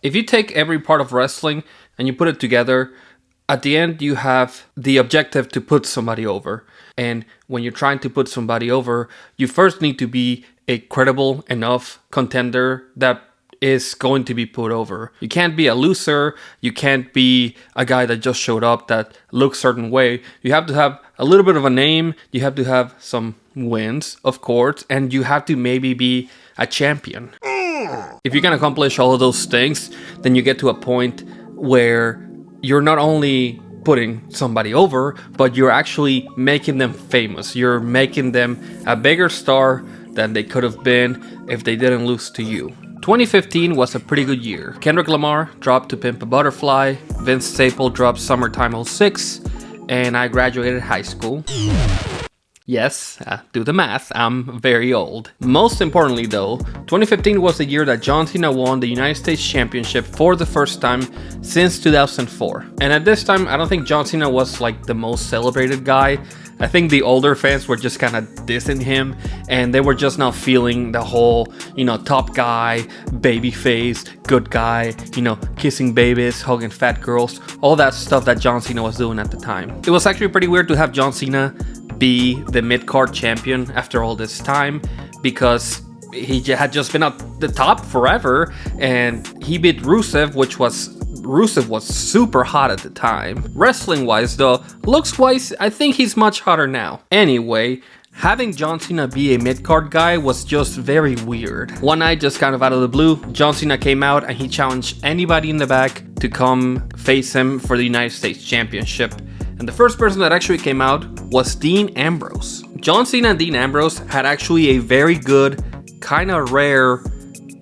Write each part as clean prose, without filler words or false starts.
If you take every part of wrestling and you put it together, at the end you have the objective to put somebody over. And when you're trying to put somebody over, you first need to be a credible enough contender that is going to be put over. You can't be a loser. You can't be a guy that just showed up that looks a certain way. You have to have a little bit of a name. You have to have some wins, of course, and you have to maybe be a champion. If you can accomplish all of those things, then you get to a point where you're not only putting somebody over, but you're actually making them famous. You're making them a bigger star than they could have been if they didn't lose to you. 2015 was a pretty good year. Kendrick Lamar dropped To Pimp a Butterfly, Vince Staple dropped Summertime '06, and I graduated high school. Yes, do the math, I'm very old. Most importantly though, 2015 was the year that John Cena won the United States Championship for the first time since 2004. And at this time, I don't think John Cena was like the most celebrated guy. I think the older fans were just kind of dissing him, and they were just not feeling the whole, top guy, baby face, good guy, kissing babies, hugging fat girls, all that stuff that John Cena was doing at the time. It was actually pretty weird to have John Cena be the Midcard champion after all this time, because he had just been at the top forever, and he beat Rusev was super hot at the time. Wrestling wise though, looks wise, I think he's much hotter now. Anyway, having John Cena be a mid-card guy was just very weird. One night, just kind of out of the blue, John Cena came out and he challenged anybody in the back to come face him for the United States Championship. And the first person that actually came out was Dean Ambrose. John Cena and Dean Ambrose had actually a very good, kind of rare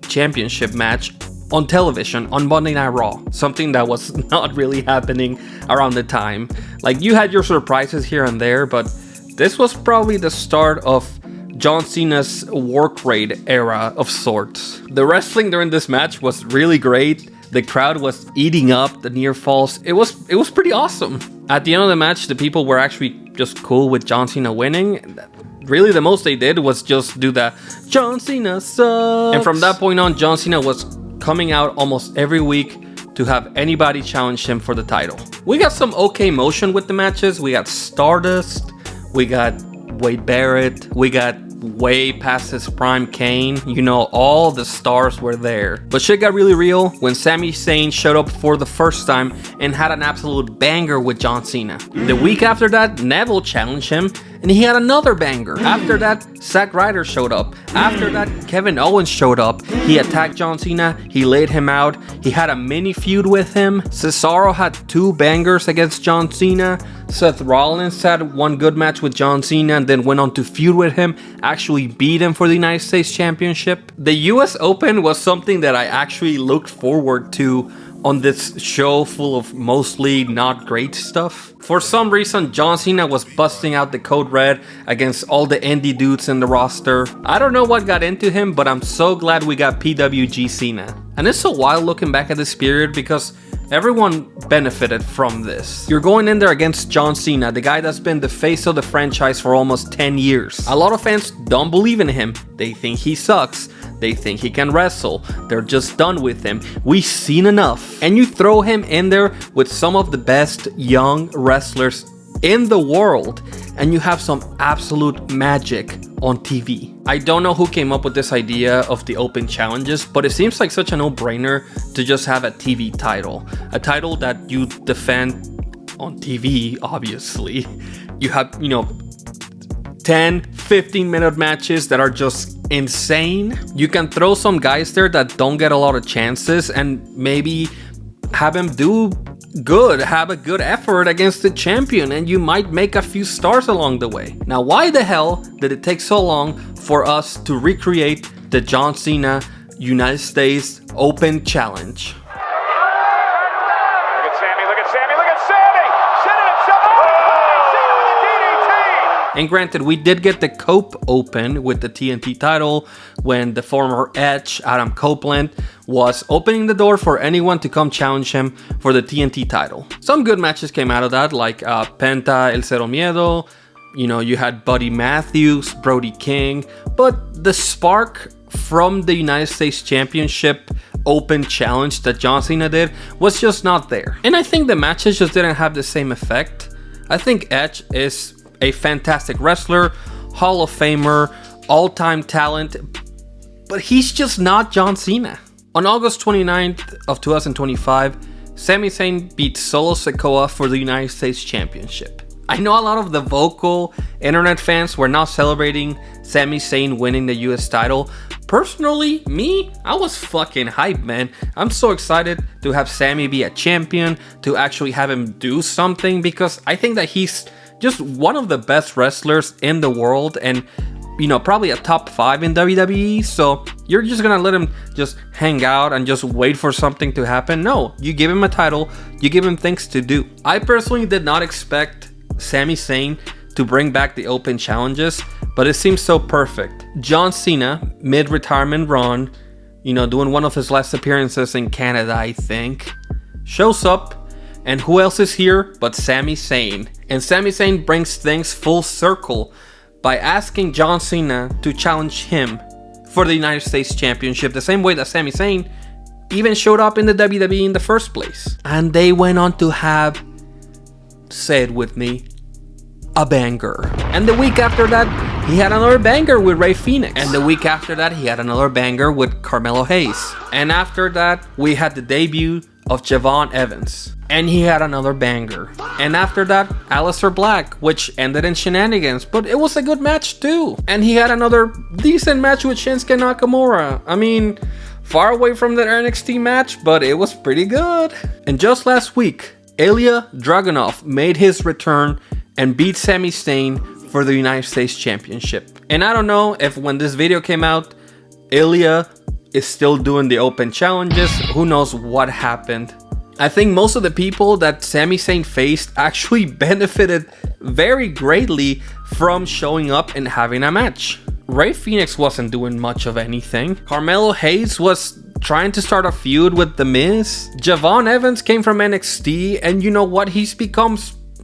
championship match on television on Monday Night Raw. Something that was not really happening around the time. Like, you had your surprises here and there, but this was probably the start of John Cena's work rate era of sorts. The wrestling during this match was really great. The crowd was eating up the near falls. It was pretty awesome. At the end of the match, the people were actually just cool with John Cena winning. Really, the most they did was just do the John Cena sucks. And from that point on, John Cena was coming out almost every week to have anybody challenge him for the title. We got some okay motion with the matches. We got Stardust, we got Wade Barrett, we got way past his prime Kane. All the stars were there. But shit got really real when Sami Zayn showed up for the first time and had an absolute banger with John Cena. The week after that, Neville challenged him and he had another banger. After that, Zack Ryder showed up. After that, Kevin Owens showed up. He attacked John Cena, he laid him out, he had a mini feud with him. Cesaro had 2 bangers against John Cena. Seth Rollins had one good match with John Cena and then went on to feud with him, actually beat him for the United States Championship. The US Open was something that I actually looked forward to on this show full of mostly not great stuff. For some reason, John Cena was busting out the code red against all the indie dudes in the roster. I don't know what got into him, but I'm so glad we got PWG Cena. And it's so wild looking back at this period because everyone benefited from this. You're going in there against John Cena, the guy that's been the face of the franchise for almost 10 years. A lot of fans don't believe in him. They think he sucks. They think he can wrestle. They're just done with him. We've seen enough. And you throw him in there with some of the best young wrestlers in the world, and you have some absolute magic on TV. I don't know who came up with this idea of the open challenges, but it seems like such a no-brainer to just have a TV title. A title that you defend on TV, obviously. You have, 10, 15-minute matches that are just insane. You can throw some guys there that don't get a lot of chances and maybe have them do good, have a good effort against the champion, and you might make a few stars along the way. Now, why the hell did it take so long for us to recreate the John Cena United States Open Challenge? Look at Sami, look at Sami, look at Sami! Sending himself up! Cena with a DDT! And granted, we did get the Cope Open with the TNT title when the former Edge, Adam Copeland, was opening the door for anyone to come challenge him for the TNT title. Some good matches came out of that, like Penta, El Cero Miedo. You had Buddy Matthews, Brody King. But the spark from the United States Championship open challenge that John Cena did was just not there. And I think the matches just didn't have the same effect. I think Edge is a fantastic wrestler, Hall of Famer, all-time talent, but he's just not John Cena. On August 29th of 2025, Sami Zayn beat Solo Sikoa for the United States Championship. I know a lot of the vocal internet fans were now celebrating Sami Zayn winning the US title. Personally, me, I was fucking hyped, man. I'm so excited to have Sami be a champion, to actually have him do something, because I think that he's just one of the best wrestlers in the world, and you know, probably a top 5 in WWE. So you're just gonna let him just hang out and just wait for something to happen? No, you give him a title, you give him things to do. I personally did not expect Sami Zayn to bring back the open challenges, but it seems so perfect. John Cena, mid-retirement run, you know, doing one of his last appearances in Canada, I think, shows up, and who else is here but Sami Zayn? And Sami Zayn brings things full circle by asking John Cena to challenge him for the United States Championship, the same way that Sami Zayn even showed up in the WWE in the first place. And they went on to have, say it with me, a banger. And the week after that, he had another banger with Rey Fenix. And the week after that, he had another banger with Carmelo Hayes. And after that, we had the debut of Javon Evans, and he had another banger. And after that, Aleister Black, which ended in shenanigans, but it was a good match too. And he had another decent match with Shinsuke Nakamura. I mean, far away from that NXT match, but it was pretty good. And just last week, Ilya Dragunov made his return and beat Sami Zayn for the United States Championship. And I don't know if when this video came out, Ilya is still doing the open challenges. Who knows what happened. I think most of the people that Sami Zayn faced actually benefited very greatly from showing up and having a match. Rey Fenix wasn't doing much of anything. Carmelo Hayes was trying to start a feud with The Miz. Javon Evans came from NXT, and you know what? He's become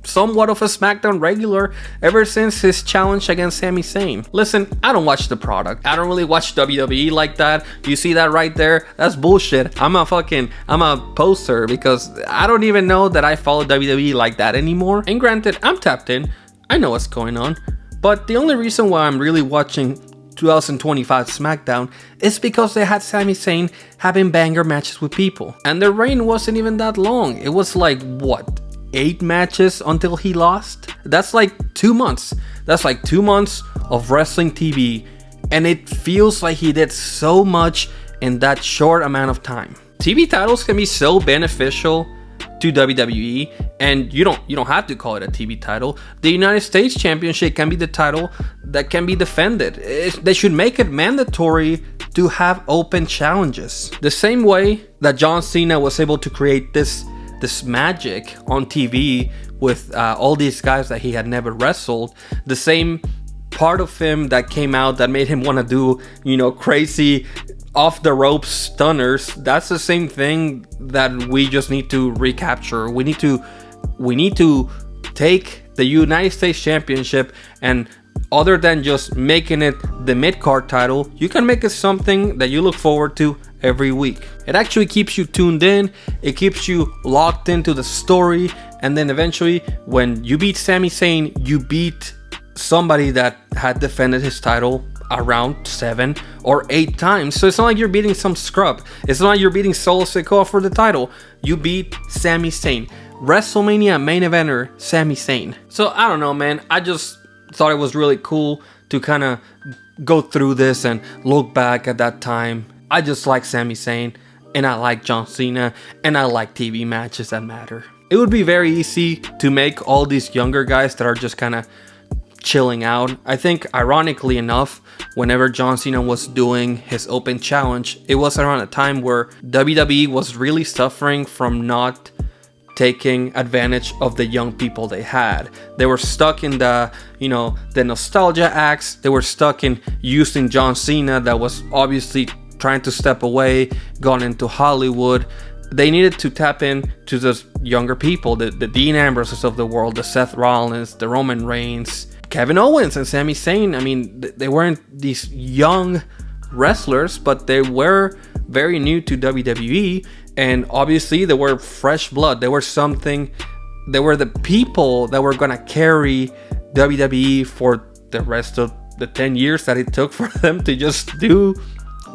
somewhat of a SmackDown regular ever since his challenge against Sami Zayn. Listen, I don't watch the product. I don't really watch WWE like that. You see that right there? That's bullshit. I'm a poster, because I don't even know that I follow WWE like that anymore. And granted, I'm tapped in. I know what's going on. But the only reason why I'm really watching 2025 SmackDown is because they had Sami Zayn having banger matches with people. And their reign wasn't even that long. It was like, what? 8 matches until he lost? That's like 2 months. That's like 2 months of wrestling TV, and it feels like he did so much in that short amount of time. TV titles can be so beneficial to WWE, and you don't have to call it a TV title. The United States Championship can be the title that can be defended. They should make it mandatory to have open challenges. The same way that John Cena was able to create this magic on TV with all these guys that he had never wrestled, the same part of him that came out that made him want to do, you know, crazy off the ropes stunners, that's the same thing that we just need to recapture. We need to take the United States Championship, and other than just making it the Midcard title, you can make it something that you look forward to every week. It actually keeps you tuned in, it keeps you locked into the story, and then eventually when you beat Sami Zayn, you beat somebody that had defended his title around 7 or 8 times. So it's not like you're beating some scrub. It's not like you're beating Solo Sikoa for the title. You beat Sami Zayn. WrestleMania main eventer Sami Zayn. So I don't know, man. I just thought it was really cool to kind of go through this and look back at that time. I just like Sami Zayn, and I like John Cena, and I like TV matches that matter. It would be very easy to make all these younger guys that are just kind of chilling out. I think, ironically enough, whenever John Cena was doing his open challenge, it was around a time where WWE was really suffering from not taking advantage of the young people they had. They were stuck in the nostalgia acts. They were stuck in using John Cena, that was obviously trying to step away, gone into Hollywood. They needed to tap in to those younger people, the Dean Ambroses of the world, the Seth Rollins, the Roman Reigns, Kevin Owens and Sami Zayn. I mean, they weren't these young wrestlers, but they were very new to WWE, and obviously they were fresh blood. They were the people that were gonna carry WWE for the rest of the 10 years that it took for them to just do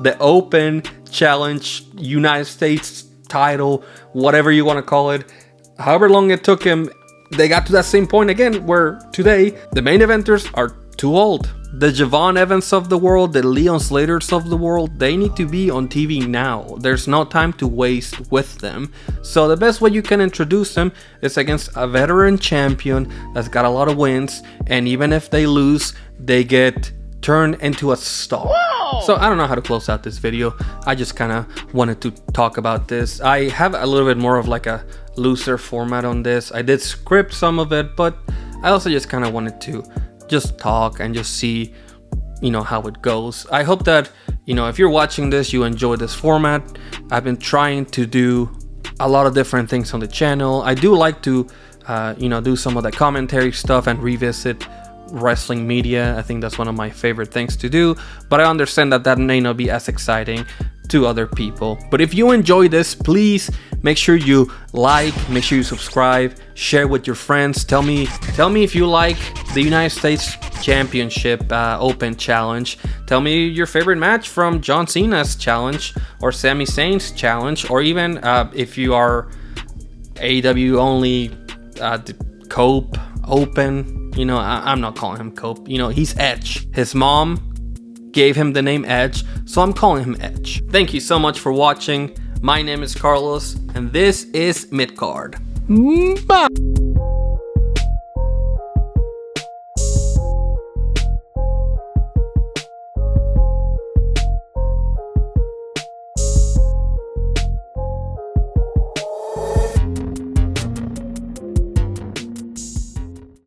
the Open Challenge, United States title, whatever you want to call it. However long it took him, they got to that same point again where today the main eventers are too old. The Javon Evans of the world, the Leon Slaters of the world, they need to be on TV now. There's no time to waste with them. So the best way you can introduce them is against a veteran champion that's got a lot of wins, and even if they lose, they get turned into a star. Whoa! So I don't know how to close out this video. I just kind of wanted to talk about this. I have a little bit more of like a looser format on this. I did script some of it, but I also just kind of wanted to just talk and just see, you know, how it goes. I hope that, you know, if you're watching this, you enjoy this format. I've been trying to do a lot of different things on the channel. I do like to, you know, do some of the commentary stuff and revisit wrestling media. I think that's one of my favorite things to do, but I understand that that may not be as exciting to other people. But if you enjoy this, please make sure you like, make sure you subscribe, share with your friends. Tell me if you like the United States Championship Open Challenge. Tell me your favorite match from John Cena's challenge or Sami Zayn's challenge, or even if you are AEW only, Cope Open. You know, I'm not calling him Cope. You know, he's Edge. His mom gave him the name Edge, so I'm calling him Edge. Thank you so much for watching. My name is Carlos, and this is Midcard. Bye.